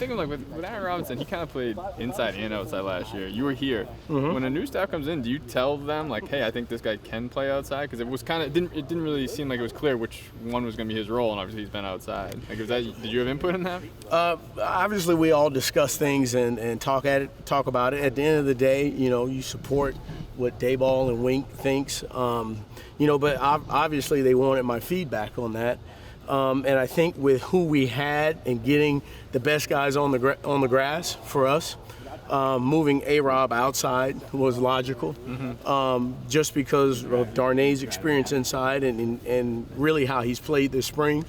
thinking like with Aaron Robinson, he kind of played inside and outside last year. You were here. Mm-hmm. When a new staff comes in, do you tell them like, hey, I think this guy can play outside? Because it was kind of it didn't really seem like it was clear which one was going to be his role, and obviously he's been outside. Like, did you have input in that? Obviously, we all discuss things and talk about it. At the end of the day, you support what Dayball and Wink thinks. But obviously they wanted my feedback on that. And I think with who we had and getting the best guys on the grass for us, moving A-Rob outside was logical. Mm-hmm. Just because of Darnay's experience inside and really how he's played this spring.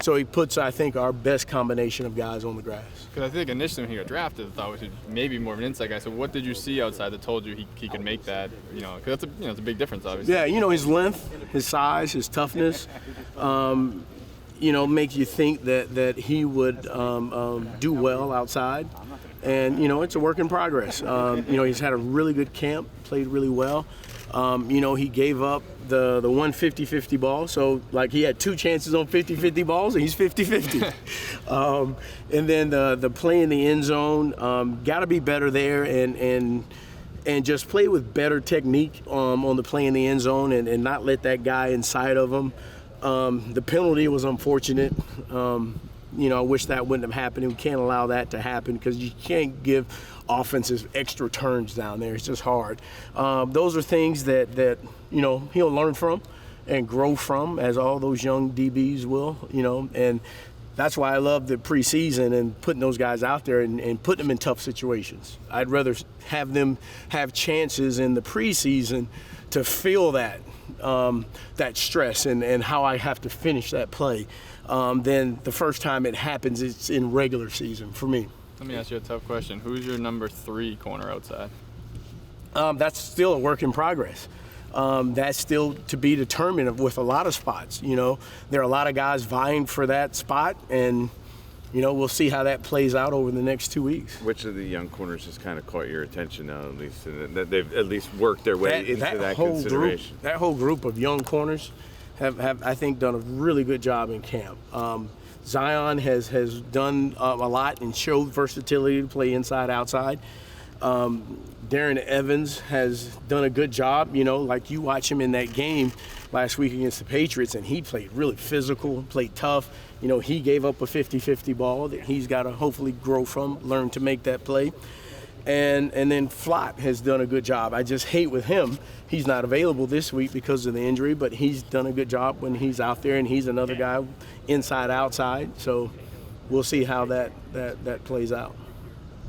So he puts, I think, our best combination of guys on the grass. Because I think initially when he got drafted, I thought he was maybe more of an inside guy. So what did you see outside that told you he could make that? Because that's it's a big difference, obviously. Yeah, his length, his size, his toughness, make you think that he would do well outside. And it's a work in progress. He's had a really good camp, played really well. He gave up the 150-50 ball, so like he had 2 chances on 50-50 balls, and he's 50-50. And then the play in the end zone, got to be better there, and just play with better technique on the play in the end zone, and not let that guy inside of him. The penalty was unfortunate. I wish that wouldn't have happened. We can't allow that to happen because you can't give offenses extra turns down there. It's just hard. Those are things that he'll learn from and grow from, as all those young DBs will, and that's why I love the preseason and putting those guys out there and putting them in tough situations. I'd rather have them have chances in the preseason to feel that stress and how I have to finish that play than the first time it happens. It's in regular season for me. Let me ask you a tough question. Who's your number 3 corner outside? That's still a work in progress. That's still to be determined with a lot of spots. There are a lot of guys vying for that spot, and we'll see how that plays out over the next 2 weeks. Which of the young corners has kind of caught your attention now, at least, that they've at least worked their way into that consideration? That whole group of young corners have I think, done a really good job in camp. Zion has done a lot and showed versatility to play inside, outside. Darren Evans has done a good job. Like you watch him in that game last week against the Patriots, and he played really physical, played tough. He gave up a 50-50 ball that he's got to hopefully grow from, learn to make that play. And then Flott has done a good job. I just hate with him, he's not available this week because of the injury, but he's done a good job when he's out there, and he's another guy inside, outside. So we'll see how that plays out.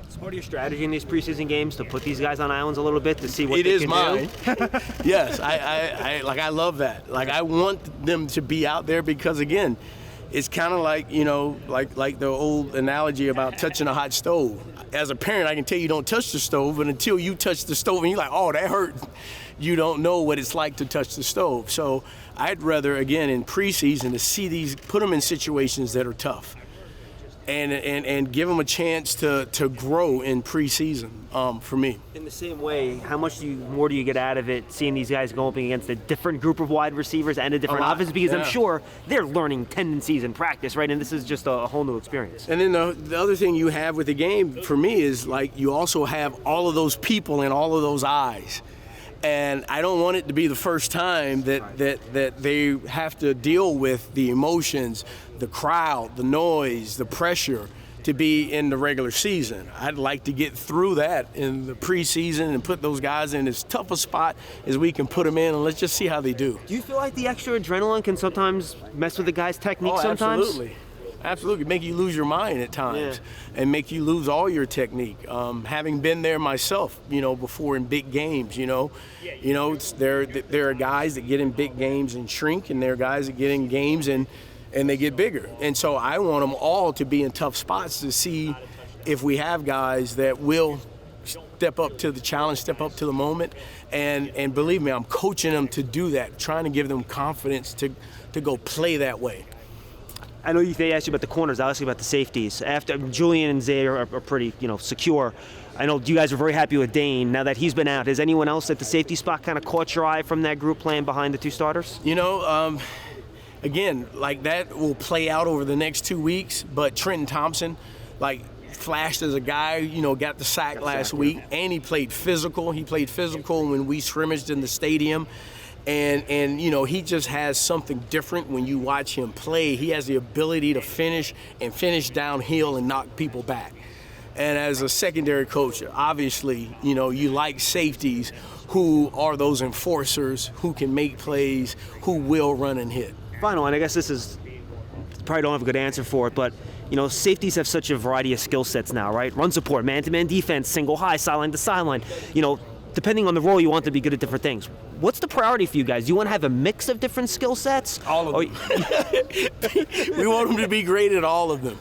It's part of your strategy in these preseason games to put these guys on islands a little bit to see what they can do. It is mine. Yes, I love that. Like, I want them to be out there because, again, it's kind of like, like the old analogy about touching a hot stove. As a parent, I can tell you don't touch the stove, but until you touch the stove and you're like, oh, that hurt, you don't know what it's like to touch the stove. So I'd rather, again, in preseason, to see these, put them in situations that are tough and give them a chance to grow in preseason for me. In the same way, how much more do you get out of it seeing these guys go up against a different group of wide receivers and a different offense? Because I'm sure they're learning tendencies in practice, right? And this is just a whole new experience. And then the other thing you have with the game for me is, like, you also have all of those people and all of those eyes. And I don't want it to be the first time that they have to deal with the emotions, the crowd, the noise, the pressure to be in the regular season. I'd like to get through that in the preseason and put those guys in as tough a spot as we can put them in, and let's just see how they do. Do you feel like the extra adrenaline can sometimes mess with the guy's technique sometimes? Absolutely, make you lose your mind at times, and make you lose all your technique. Having been there myself, before in big games, there are guys that get in big games and shrink, and there are guys that get in games and they get bigger. And so I want them all to be in tough spots to see if we have guys that will step up to the challenge, step up to the moment, and believe me, I'm coaching them to do that, trying to give them confidence to go play that way. I know they asked you about the corners. I'll ask you about the safeties. After Julian and Zay are pretty, secure. I know you guys are very happy with Dane. Now that he's been out, has anyone else at the safety spot kind of caught your eye from that group playing behind the 2 starters? Again, like, that will play out over the next 2 weeks. But Trenton Thompson, like, flashed as a guy, got the sack last week, and he played physical. He played physical when we scrimmaged in the stadium. And he just has something different when you watch him play. He has the ability to finish downhill and knock people back. And as a secondary coach, obviously, you like safeties who are those enforcers, who can make plays, who will run and hit. Final, and I guess this is, probably don't have a good answer for it, but safeties have such a variety of skill sets now, right? Run support, man-to-man defense, single high, sideline to sideline. Depending on the role, you want them to be good at different things. What's the priority for you guys? Do you want to have a mix of different skill sets? All of them. We want them to be great at all of them.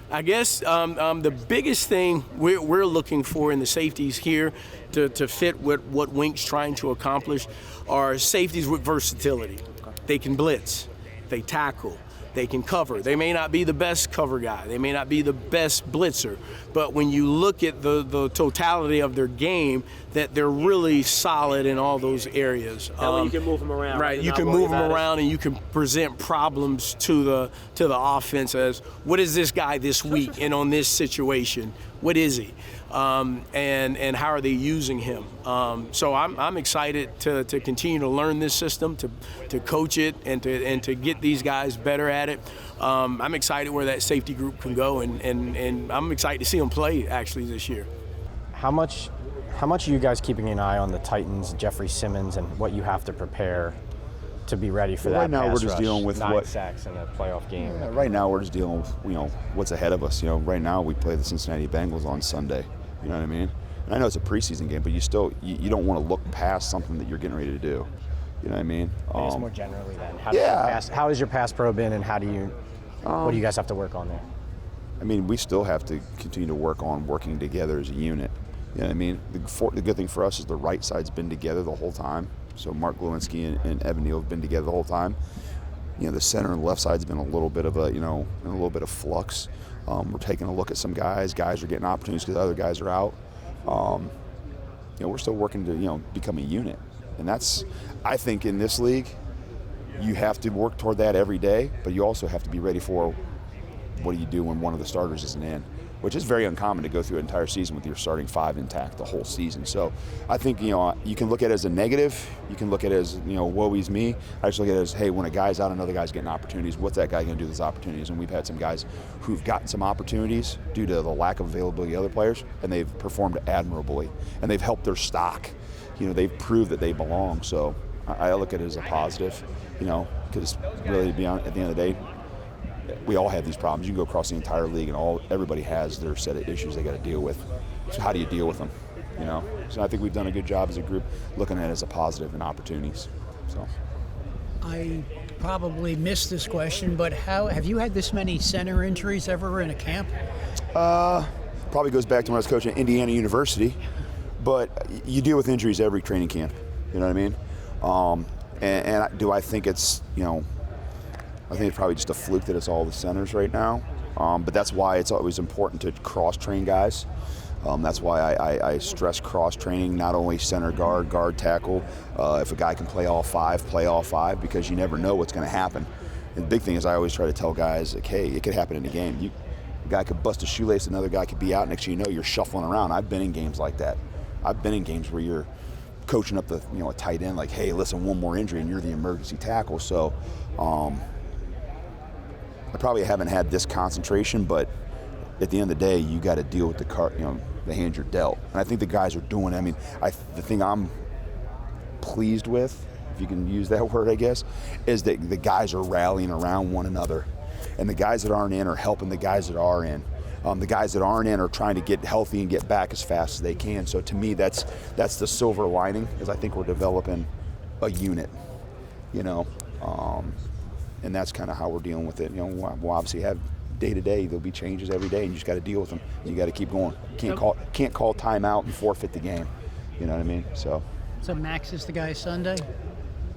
I guess the biggest thing we're looking for in the safeties here to fit what Wink's trying to accomplish are safeties with versatility. They can blitz, they tackle, they can cover. They may not be the best cover guy, they may not be the best blitzer, but when you look at the totality of their game, that they're really solid in all those areas. You can move them around. Right, you can move them around and you can present problems to the offense as, what is this guy this week and on this situation? What is he? And how are they using him? So I'm excited to continue to learn this system, to coach it, and to get these guys better at it. I'm excited where that safety group can go, and I'm excited to see them play actually this year. How much are you guys keeping an eye on the Titans, Jeffrey Simmons, and what you have to prepare to be ready for that? Right now, pass we're just rush, dealing with 9 what sacks in a playoff game. Yeah, right now, we're just dealing with what's ahead of us. Right now we play the Cincinnati Bengals on Sunday. You know what I mean? And I know it's a preseason game, but you still you don't want to look past something that you're getting ready to do. You know what I mean? I guess more generally, then, how has your pass pro been, and how do you what do you guys have to work on there? I mean, we still have to continue to work on working together as a unit. You know what I mean? The good thing for us is the right side's been together the whole time. So Mark Glowinski and Evan Neal have been together the whole time. The center and the left side's been a little bit of in a little bit of flux. We're taking a look at some guys. Guys are getting opportunities because other guys are out. We're still working to become a unit, and that's, I think, in this league, you have to work toward that every day. But you also have to be ready for what do you do when one of the starters isn't in, which is very uncommon to go through an entire season with your starting 5 intact the whole season. So I think, you can look at it as a negative. You can look at it as, woe is me. I just look at it as, hey, when a guy's out, another guy's getting opportunities. What's that guy going to do with those opportunities? And we've had some guys who've gotten some opportunities due to the lack of availability of other players, and they've performed admirably. And they've helped their stock. They've proved that they belong. So I look at it as a positive, because really, to be honest, at the end of the day, we all have these problems. You can go across the entire league, and everybody has their set of issues they got to deal with. So how do you deal with them? So I think we've done a good job as a group looking at it as a positive and opportunities. So I probably missed this question, but have you had this many center injuries ever in a camp? Probably goes back to when I was coaching at Indiana University, but you deal with injuries every training camp. You know what I mean? And do I think it's I think it's probably just a fluke that it's all the centers right now. But that's why it's always important to cross-train guys. That's why I stress cross-training, not only center, guard, tackle. If a guy can play all five, because you never know what's going to happen. And the big thing is I always try to tell guys, like, hey, it could happen in a game. A guy could bust a shoelace, another guy could be out, next thing you know, you're shuffling around. I've been in games like that. I've been in games where you're coaching up a tight end, like, hey, listen, one more injury, and you're the emergency tackle. So, I probably haven't had this concentration, but at the end of the day, you got to deal with the hand you're dealt. And I think the guys are doing it. I mean, the thing I'm pleased with, if you can use that word, I guess, is that the guys are rallying around one another. And the guys that aren't in are helping the guys that are in. The guys that aren't in are trying to get healthy and get back as fast as they can. So to me, that's the silver lining, is I think we're developing a unit, and that's kind of how we're dealing with it. We'll obviously have day-to-day, there'll be changes every day, and you just got to deal with them. You got to keep going. Can't call timeout and forfeit the game. You know what I mean? So Max is the guy Sunday?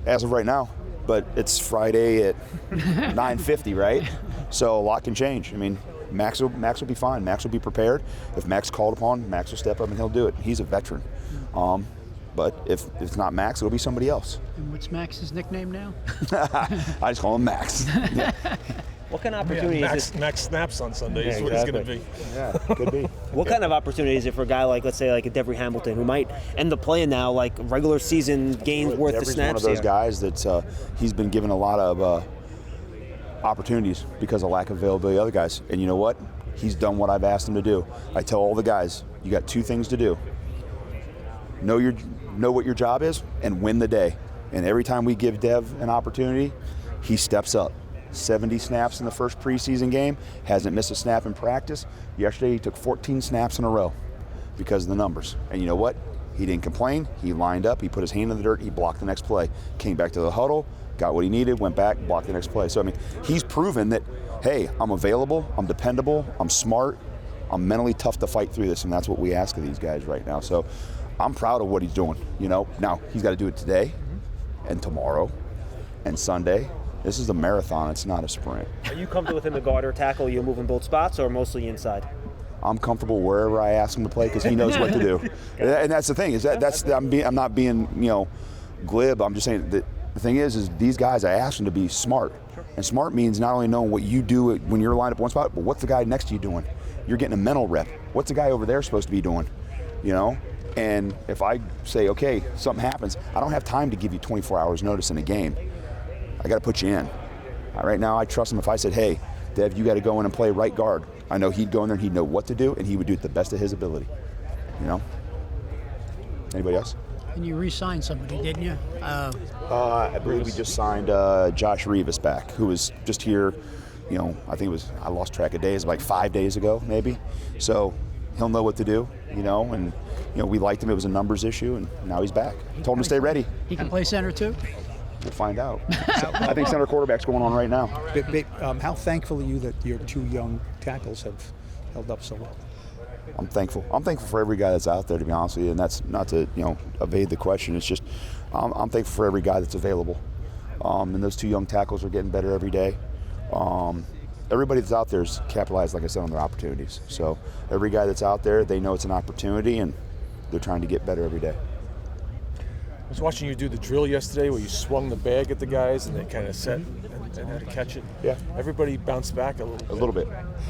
As of right now, but it's Friday at 9:50, right? So a lot can change. I mean, Max will be fine. Max will be prepared. If Max called upon, Max will step up and he'll do it. He's a veteran. But if it's not Max, it'll be somebody else. And what's Max's nickname now? I just call him Max. Yeah. What kind of opportunity is this? Max snaps on Sunday is what it's going to be. Yeah, could be. What kind of opportunity is it for a guy like, let's say, like a Devery Hamilton, who might end up playing now, like regular season games worth of Devery's snaps? one of those guys that he's been given a lot of opportunities because of lack of availability of other guys. And you know what? He's done what I've asked him to do. I tell all the guys, you got 2 things to do. Know what your job is and win the day. And every time we give Dev an opportunity, he steps up. 70 snaps in the first preseason game, hasn't missed a snap in practice. Yesterday he took 14 snaps in a row because of the numbers. And you know what? He didn't complain. He lined up, he put his hand in the dirt, he blocked the next play. Came back to the huddle, got what he needed, went back, blocked the next play. So I mean, he's proven that, hey, I'm available, I'm dependable, I'm smart, I'm mentally tough to fight through this, and that's what we ask of these guys right now. So I'm proud of what he's doing, you know. Now, he's got to do it today and tomorrow and Sunday. This is a marathon, it's not a sprint. Are you comfortable with him to guard or tackle? You're moving both spots or mostly inside? I'm comfortable wherever I ask him to play because he knows what to do. And that's the thing, is I'm not being, glib. I'm just saying that the thing is these guys, I asked them to be smart. And smart means not only knowing what you do when you're lined up one spot, but what's the guy next to you doing? You're getting a mental rep. What's the guy over there supposed to be doing? And if I say, okay, something happens, I don't have time to give you 24 hours notice in a game. I got to put you in. Right now, I trust him. If I said, hey, Dev, you got to go in and play right guard, I know he'd go in there and he'd know what to do, and he would do it the best of his ability. Anybody else? And you re-signed somebody, didn't you? I believe we just signed Josh Rivas back, who was just here, I think it was, I lost track of days, like 5 days ago, maybe. So he'll know what to do, and, we liked him. It was a numbers issue, and now he's back. Told him to stay ready. He can play center, too? We'll find out. I think center quarterback's going on right now. How thankful are you that your 2 young tackles have held up so well? I'm thankful. I'm thankful for every guy that's out there, to be honest with you, and that's not to evade the question. It's just I'm thankful for every guy that's available, and those 2 young tackles are getting better every day. Everybody that's out there is capitalized, like I said, on their opportunities. So every guy that's out there, they know it's an opportunity, and they're trying to get better every day. I was watching you do the drill yesterday where you swung the bag at the guys and they kind of set and had to catch it. Yeah. Everybody bounced back a little bit. A little bit.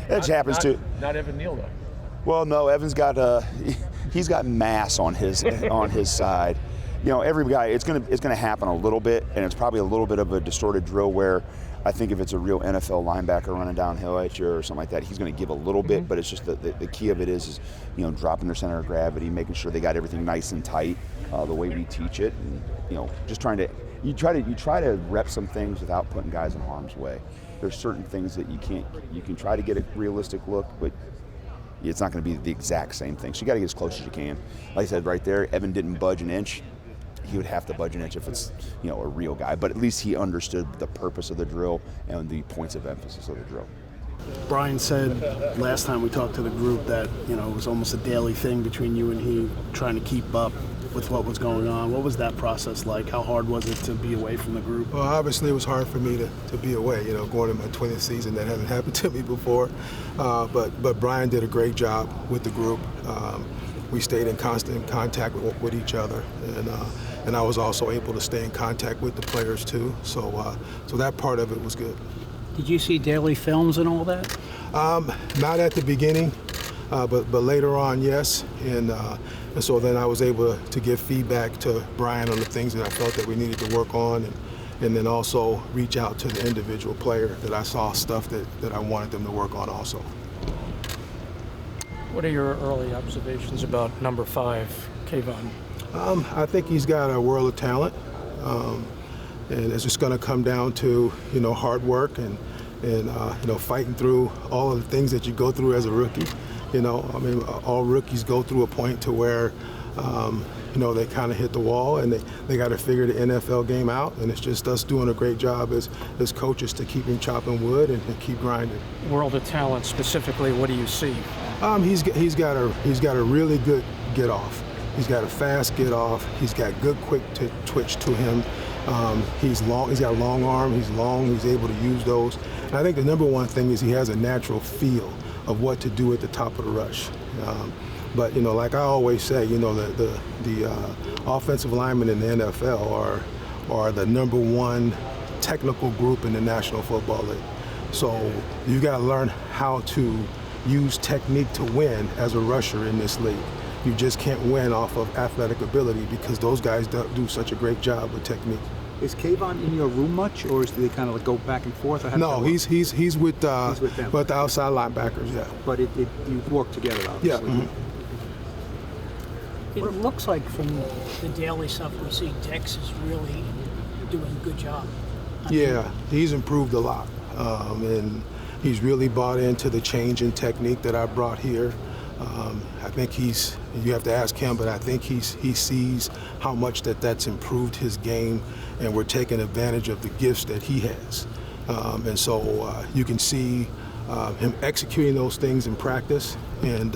It just happens too. Not Evan Neal, though. Well, no, Evan's got he's got mass on his side. Every guy, it's gonna happen a little bit, and it's probably a little bit of a distorted drill where I think if it's a real NFL linebacker running downhill at you or something like that, he's going to give a little bit, but it's just the key of it is dropping their center of gravity, making sure they got everything nice and tight, the way we teach it, and just trying to you try to rep some things without putting guys in harm's way. There's certain things that you can try to get a realistic look, but it's not going to be the exact same thing. So you got to get as close as you can. Like I said, right there, Evan didn't budge an inch. He would have to budge an inch if it's a real guy, but at least he understood the purpose of the drill and the points of emphasis of the drill. Bryan said last time we talked to the group that it was almost a daily thing between you and he, trying to keep up with what was going on. What was that process like? How hard was it to be away from the group? Well, obviously it was hard for me to be away, going in my 20th season. That hasn't happened to me before, but Bryan did a great job with the group. We stayed in constant contact with each other, and I was also able to stay in contact with the players too. So that part of it was good. Did you see daily films and all that? Not at the beginning, but later on, yes. And so then I was able to give feedback to Bryan on the things that I felt that we needed to work on, and then also reach out to the individual player that I saw stuff that I wanted them to work on also. What are your early observations about number 5, Kayvon? I think he's got a world of talent, and it's just going to come down to hard work and fighting through all of the things that you go through as a rookie. All rookies go through a point to where they kind of hit the wall and they got to figure the NFL game out, and it's just us doing a great job as coaches to keep him chopping wood and keep grinding. World of talent specifically, what do you see? He's got a really good get off. He's got a fast get off. He's got good quick twitch to him. He's long. He's got a long arm. He's long. He's able to use those. And I think the number one thing is he has a natural feel of what to do at the top of the rush. But like I always say, the offensive linemen in the NFL are the number one technical group in the National Football League. So you got to learn how to use technique to win as a rusher in this league. You just can't win off of athletic ability because those guys do such a great job with technique. Is Kayvon in your room much, or do they kind of like go back and forth? Or No, he's with the outside linebackers, yeah. But you work together, obviously. Yeah. Mm-hmm. It looks like from the daily stuff we see, Dex is really doing a good job. Yeah, he's improved a lot, and he's really bought into the change in technique that I brought here. I think you have to ask him, but I think he sees how much that's improved his game, and we're taking advantage of the gifts that he has. And so you can see him executing those things in practice, and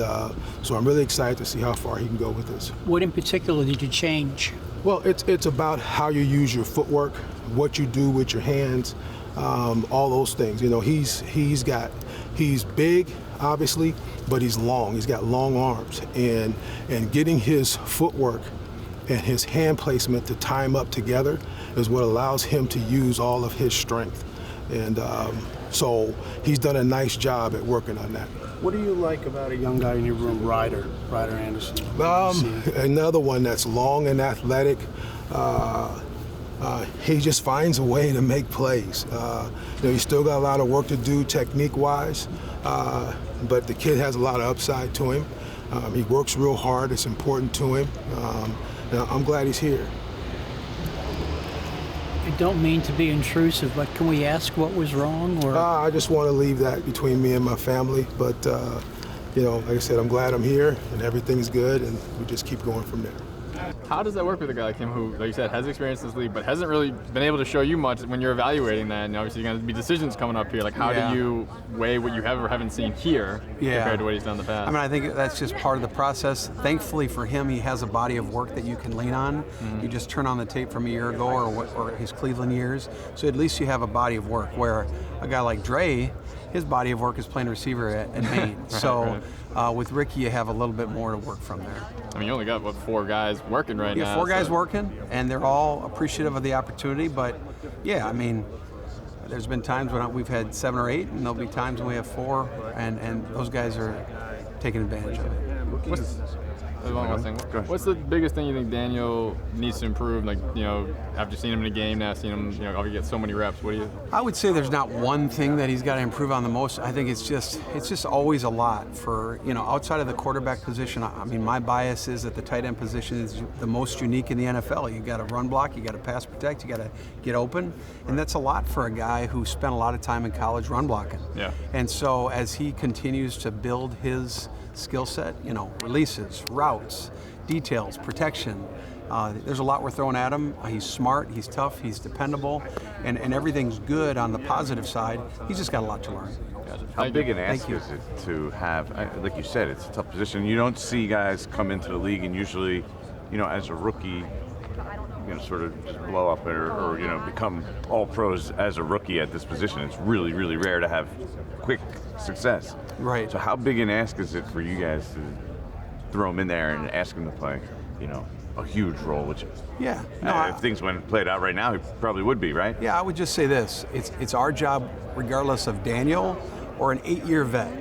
so I'm really excited to see how far he can go with this. What in particular did you change? Well, it's about how you use your footwork, what you do with your hands, all those things. You know, he's big, obviously, but he's long. He's got long arms, and getting his footwork and his hand placement to time up together is what allows him to use all of his strength. And so he's done a nice job at working on that. What do you like about a young guy in your room, Ryder Anderson? Another one that's long and athletic. He just finds a way to make plays. He's still got a lot of work to do technique-wise, but the kid has a lot of upside to him. He works real hard. It's important to him. I'm glad he's here. I don't mean to be intrusive, but can we ask what was wrong? Or I just want to leave that between me and my family. But, like I said, I'm glad I'm here and everything's good, and we just keep going from there. How does that work with a guy like him who, like you said, has experience in this league but hasn't really been able to show you much when you're evaluating that? And obviously, you're going to be decisions coming up here. Like, how do you weigh what you have or haven't seen here compared to what he's done in the past? I mean, I think that's just part of the process. Thankfully for him, he has a body of work that you can lean on. Mm-hmm. You just turn on the tape from a year ago or his Cleveland years. So at least you have a body of work, where a guy like Dre, his body of work is playing receiver at Maine. With Ricky, you have a little bit more to work from there. I mean, you only got, 4 guys working right now? 4 guys working, and they're all appreciative of the opportunity. But, yeah, I mean, there's been times when we've had 7 or 8, and there'll be times when we have 4, and those guys are taking advantage of it. What's the biggest thing you think Daniel needs to improve? Like, after seeing him in a game now, seeing him, obviously get so many reps. What do you? I would say there's not one thing that he's got to improve on the most. I think it's just always a lot for, outside of the quarterback position. I mean, my bias is that the tight end position is the most unique in the NFL. You got to run block, you got to pass protect, you got to get open, and that's a lot for a guy who spent a lot of time in college run blocking. Yeah. And so as he continues to build his skill set, releases, routes, details, protection. There's a lot we're throwing at him. He's smart, he's tough, he's dependable, and everything's good on the positive side. He's just got a lot to learn. How big an ask is it to have, like you said, it's a tough position. You don't see guys come into the league and usually, as a rookie, sort of just blow up or become all pros as a rookie at this position. It's really, really rare to have quick success. Right. So how big an ask is it for you guys to throw him in there and ask him to play, a huge role? Which if things played out right now, he probably would be, right? Yeah, I would just say this: it's our job, regardless of Daniel or an 8-year vet,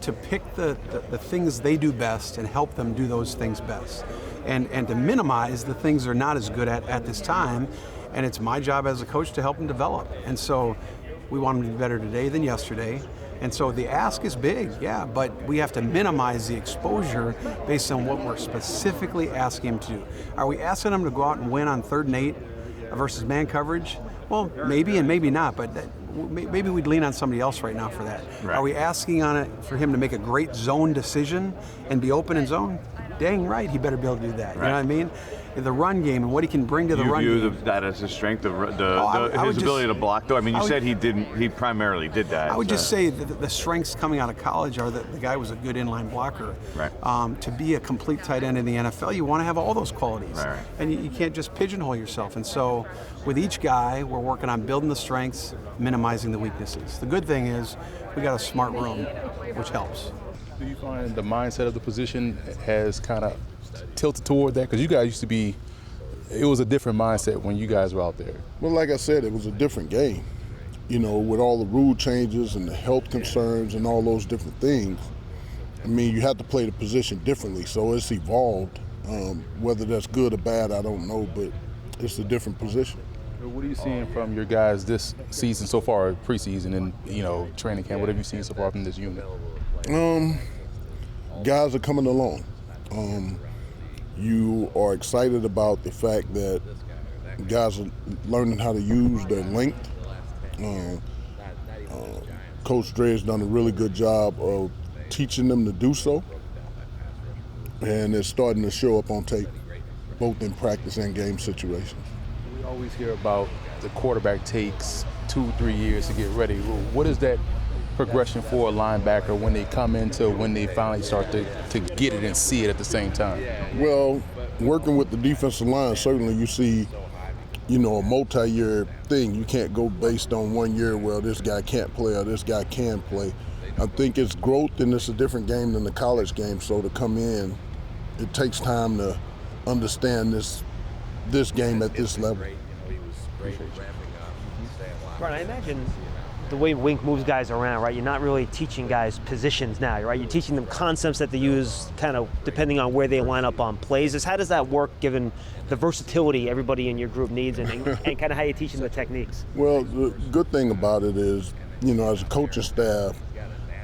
to pick the things they do best and help them do those things best, and to minimize the things they're not as good at this time. And it's my job as a coach to help them develop. And so we want them to be better today than yesterday. And so the ask is big, yeah, but we have to minimize the exposure based on what we're specifically asking him to do. Are we asking him to go out and win on 3rd and 8 versus man coverage? Well, maybe and maybe not, but maybe we'd lean on somebody else right now for that. Right. Are we asking for him to make a great zone decision and be open in zone? Dang right, he better be able to do that. Right. You know what I mean? The run game and what he can bring to the run game. You view that as his strength, his ability to block, though? I mean, you said he primarily did that. I would just say that the strengths coming out of college are that the guy was a good inline blocker. Right. To be a complete tight end in the NFL, you want to have all those qualities. Right. And you can't just pigeonhole yourself. And so with each guy, we're working on building the strengths, minimizing the weaknesses. The good thing is we got a smart room, which helps. Do you find the mindset of the position has kind of tilted toward that? Because you guys used to be, it was a different mindset when you guys were out there. Well, like I said, it was a different game. with all the rule changes and the health concerns and all those different things, I mean, you have to play the position differently. So it's evolved. Whether that's good or bad, I don't know, but it's a different position. What are you seeing from your guys this season so far, preseason and training camp? What have you seen so far from this unit? Guys are coming along. You are excited about the fact that guys are learning how to use their length. Coach Dre has done a really good job of teaching them to do so, and it's starting to show up on tape, both in practice and game situations. We always hear about the quarterback takes 2-3 years to get ready. What is that progression for a linebacker when they come into when they finally start to get it and see it at the same time? Well, working with the defensive line, certainly you see, a multi-year thing. You can't go based on 1 year, well, this guy can't play or this guy can play. I think it's growth, and it's a different game than the college game. So to come in, it takes time to understand this game at this level. Brian, I imagine the way Wink moves guys around, right? You're not really teaching guys positions now, right? You're teaching them concepts that they use kind of depending on where they line up on plays. How does that work given the versatility everybody in your group needs and kind of how you teach them the techniques? Well, the good thing about it is, as a coaching staff,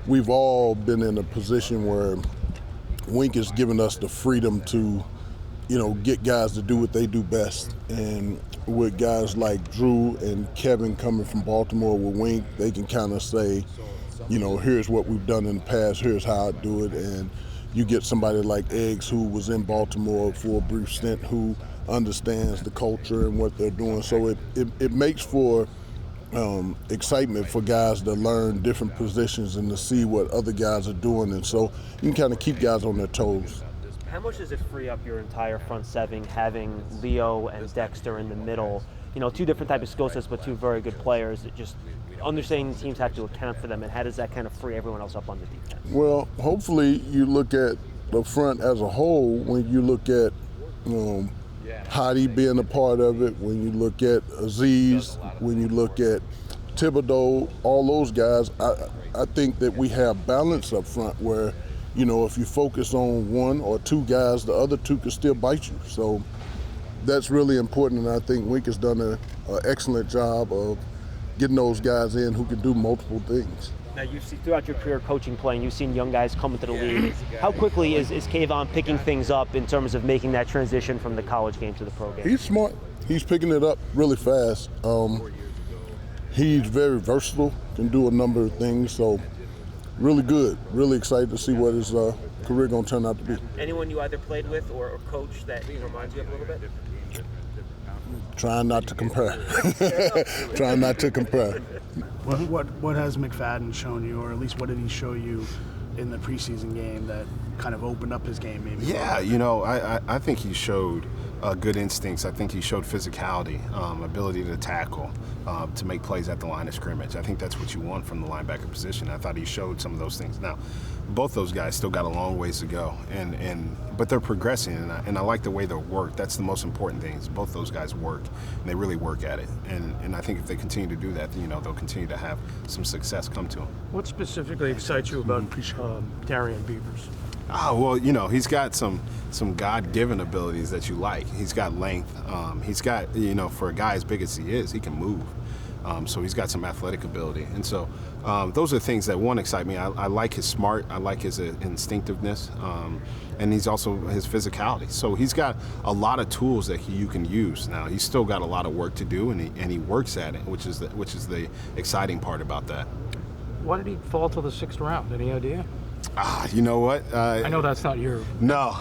we've all been in a position where Wink has given us the freedom to, get guys to do what they do best. And with guys like Drew and Kevin coming from Baltimore with Wink, they can kind of say, here's what we've done in the past, here's how I do it. And you get somebody like Eggs, who was in Baltimore for a brief stint, who understands the culture and what they're doing. So it makes for excitement for guys to learn different positions and to see what other guys are doing. And so you can kind of keep guys on their toes. How much does it free up your entire front seven having Leo and Dexter in the middle? Two different types of skill sets, but two very good players. That just understanding teams have to account for them, and how does that kind of free everyone else up on the defense? Well, hopefully you look at the front as a whole. When you look at Hottie being a part of it, when you look at Aziz, when you look at Thibodeau, all those guys, I think that we have balance up front where, if you focus on one or two guys, the other two can still bite you. So that's really important, and I think Wink has done an excellent job of getting those guys in who can do multiple things. Now, you've seen throughout your career coaching, playing, you've seen young guys come into the league. How quickly is Kayvon picking things up in terms of making that transition from the college game to the pro game? He's smart. He's picking it up really fast. He's very versatile, can do a number of things, so really good. Really excited to see what his career going to turn out to be. Anyone you either played with or coached that reminds you of a little bit? Trying not to compare. Trying not to compare. What has McFadden shown you, or at least what did he show you in the preseason game that kind of opened up his game maybe? Yeah, I think he showed good instincts. I think he showed physicality, ability to tackle, to make plays at the line of scrimmage. I think that's what you want from the linebacker position. I thought he showed some of those things. Now, both those guys still got a long ways to go, but they're progressing, and I like the way they work. That's the most important thing. Is both those guys work, and they really work at it. And I think if they continue to do that, they'll continue to have some success come to them. What specifically excites you about Darren Beavers? Well, he's got some God-given abilities that you like. He's got length. He's got, for a guy as big as he is, he can move. So he's got some athletic ability. And so those are things that, excite me. I like his smart. I like his instinctiveness. And he's also his physicality. So he's got a lot of tools that you can use. Now, he's still got a lot of work to do, and he works at it, which is the exciting part about that. Why did he fall to the 6th round? Any idea? You know what? I know that's not your. No,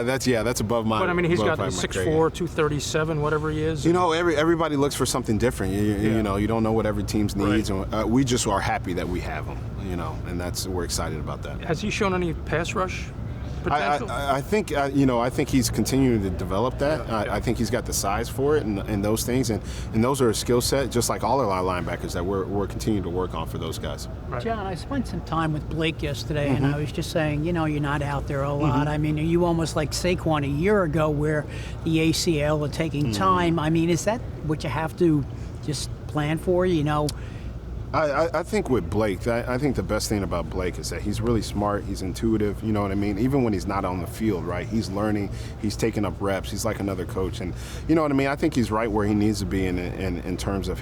that's above my. But I mean, he's got 6'4", 237, whatever he is. Everybody looks for something different. You don't know what every team's needs. Right. And, we just are happy that we have him. And we're excited about that. Has he shown any pass rush potential? I think he's continuing to develop that. I think he's got the size for it and those things, and those are a skill set, just like all of our linebackers that we're continuing to work on for those guys. Right. John, I spent some time with Blake yesterday, and I was just saying, you're not out there a lot. I mean, are you almost like Saquon a year ago, where the ACL are taking time? I mean, is that what you have to just plan for? I think with Blake, I think the best thing about Blake is that he's really smart, he's intuitive, you know what I mean? Even when he's not on the field, right? He's learning, he's taking up reps, he's like another coach. And you know what I mean? I think he's right where he needs to be in terms of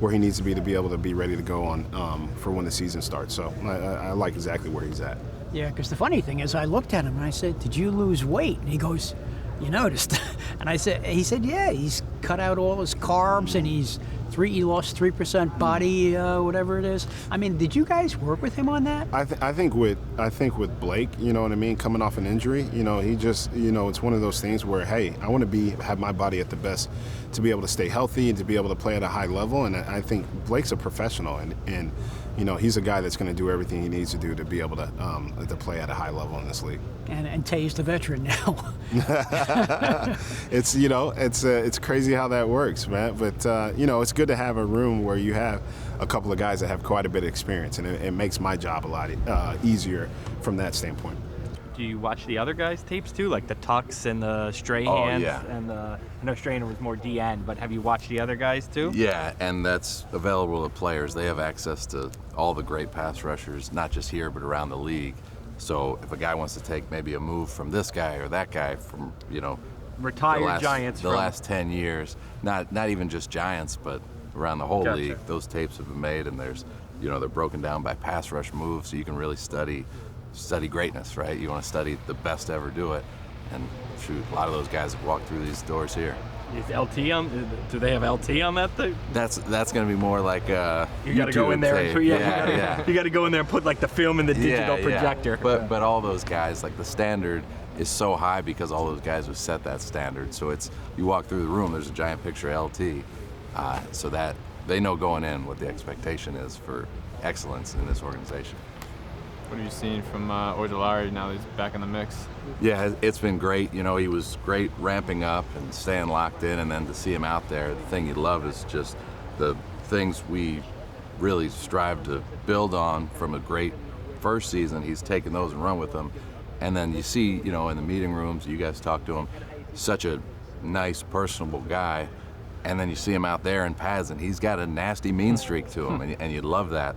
where he needs to be able to be ready to go on for when the season starts. So I like exactly where he's at. Yeah, because the funny thing is I looked at him and I said, "Did you lose weight?" And he goes, "You noticed?" And he said, "Yeah, he's cut out all his carbs and he lost 3% body, whatever it is." I mean, did you guys work with him on that? I think with Blake, you know what I mean, coming off an injury, you know, he just, you know, it's one of those things where, hey, I want to have my body at the best to be able to stay healthy and to be able to play at a high level. And I think Blake's a professional, and you know, he's a guy that's going to do everything he needs to do to be able to play at a high level in this league. And Tay's the veteran now. It's, you know, it's crazy how that works, man. But you know, it's good to have a room where you have a couple of guys that have quite a bit of experience, and it makes my job a lot easier from that standpoint. Do you watch the other guys' tapes too, like the Tucks and the Strahans? Oh, yeah. And I know Strahan was more DN, but have you watched the other guys too? Yeah, and that's available to players. They have access to all the great pass rushers, not just here but around the league. So if a guy wants to take maybe a move from this guy or that guy from, you know, retired Giants, the last 10 years, not even just Giants, but around the whole Gotcha. league, those tapes have been made, and there's, you know, they're broken down by pass rush moves, so you can really study greatness, right? You want to study the best to ever do it, and shoot, a lot of those guys have walked through these doors here. Is LT on? Do they have LT on that thing? That's going to be more like you got to go in there. Tape. Yeah. You got to go in there and put like the film in the digital projector. But all those guys, like the standard is so high because all those guys have set that standard. So it's, you walk through the room, there's a giant picture of LT, so that they know going in what the expectation is for excellence in this organization. What have you seen from Ojulari now that he's back in the mix? Yeah, it's been great. You know, he was great ramping up and staying locked in, and then to see him out there, the thing you love is just the things we really strive to build on from a great first season. He's taken those and run with them. And then you see, you know, in the meeting rooms, you guys talk to him, such a nice, personable guy. And then you see him out there in pads, and he's got a nasty mean streak to him, and you love that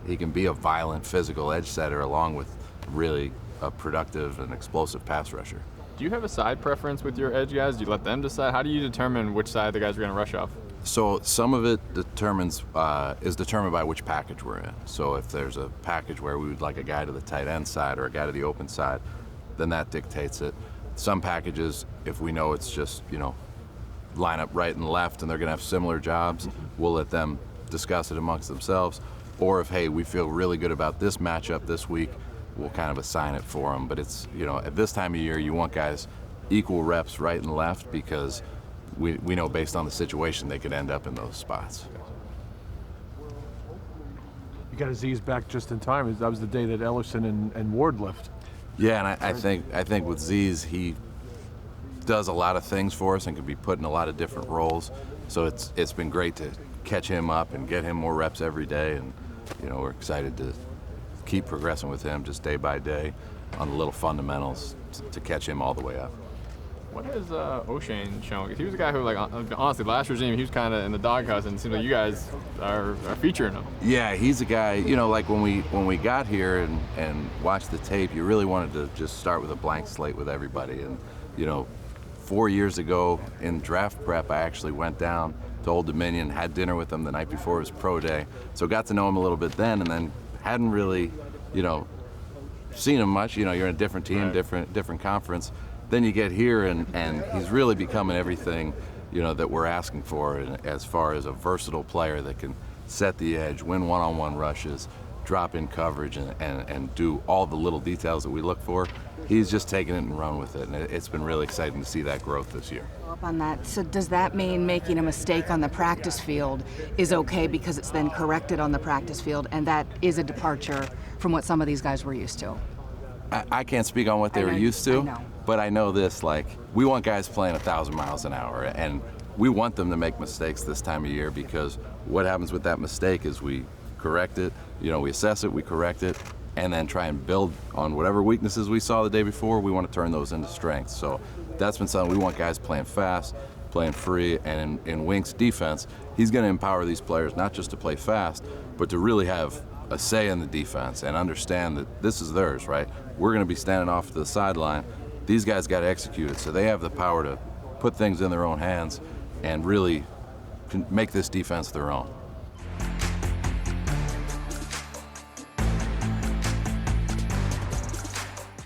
he can be a violent, physical edge setter along with really a productive and explosive pass rusher. Do you have a side preference with your edge guys? Do you let them decide? How do you determine which side the guys are going to rush off? So some of it is determined by which package we're in. So if there's a package where we would like a guy to the tight end side or a guy to the open side, then that dictates it. Some packages, if we know it's just, you know, line up right and left and they're going to have similar jobs, we'll let them discuss it amongst themselves. Or if, hey, we feel really good about this matchup this week, we'll kind of assign it for them. But it's, you know, at this time of year, you want guys equal reps right and left because we know based on the situation they could end up in those spots. You got Aziz back just in time. That was the day that Ellerson and Ward left. Yeah, and I think with Ziz, he does a lot of things for us and can be put in a lot of different roles. So it's been great to catch him up and get him more reps every day, and you know, we're excited to keep progressing with him just day by day on the little fundamentals to catch him all the way up. What has O'Shane shown? He was a guy who, like, honestly, last regime, he was kind of in the doghouse, and it seems like you guys are featuring him. Yeah, he's a guy, you know, like when we got here and watched the tape, you really wanted to just start with a blank slate with everybody. And, you know, 4 years ago in draft prep, I actually went down to Old Dominion, had dinner with him the night before his pro day. So got to know him a little bit then, and then hadn't really, you know, seen him much. You know, you're in a different team, right. different conference. Then you get here, and he's really becoming everything, you know, that we're asking for as far as a versatile player that can set the edge, win one-on-one rushes, drop in coverage, and do all the little details that we look for. He's just taken it and run with it, and it's been really exciting to see that growth this year. Up on that, so does that mean making a mistake on the practice field is okay because it's then corrected on the practice field, and that is a departure from what some of these guys were used to? I can't speak on what they were used to, but I know this, like, we want guys playing 1,000 miles an hour, and we want them to make mistakes this time of year, because what happens with that mistake is we correct it, you know, we assess it, we correct it, and then try and build on whatever weaknesses we saw the day before. We want to turn those into strengths. So that's been something we want guys playing fast, playing free, and in Wink's defense, he's going to empower these players not just to play fast, but to really have a say in the defense and understand that this is theirs, right? We're going to be standing off to the sideline. These guys got to execute it, so they have the power to put things in their own hands and really make this defense their own.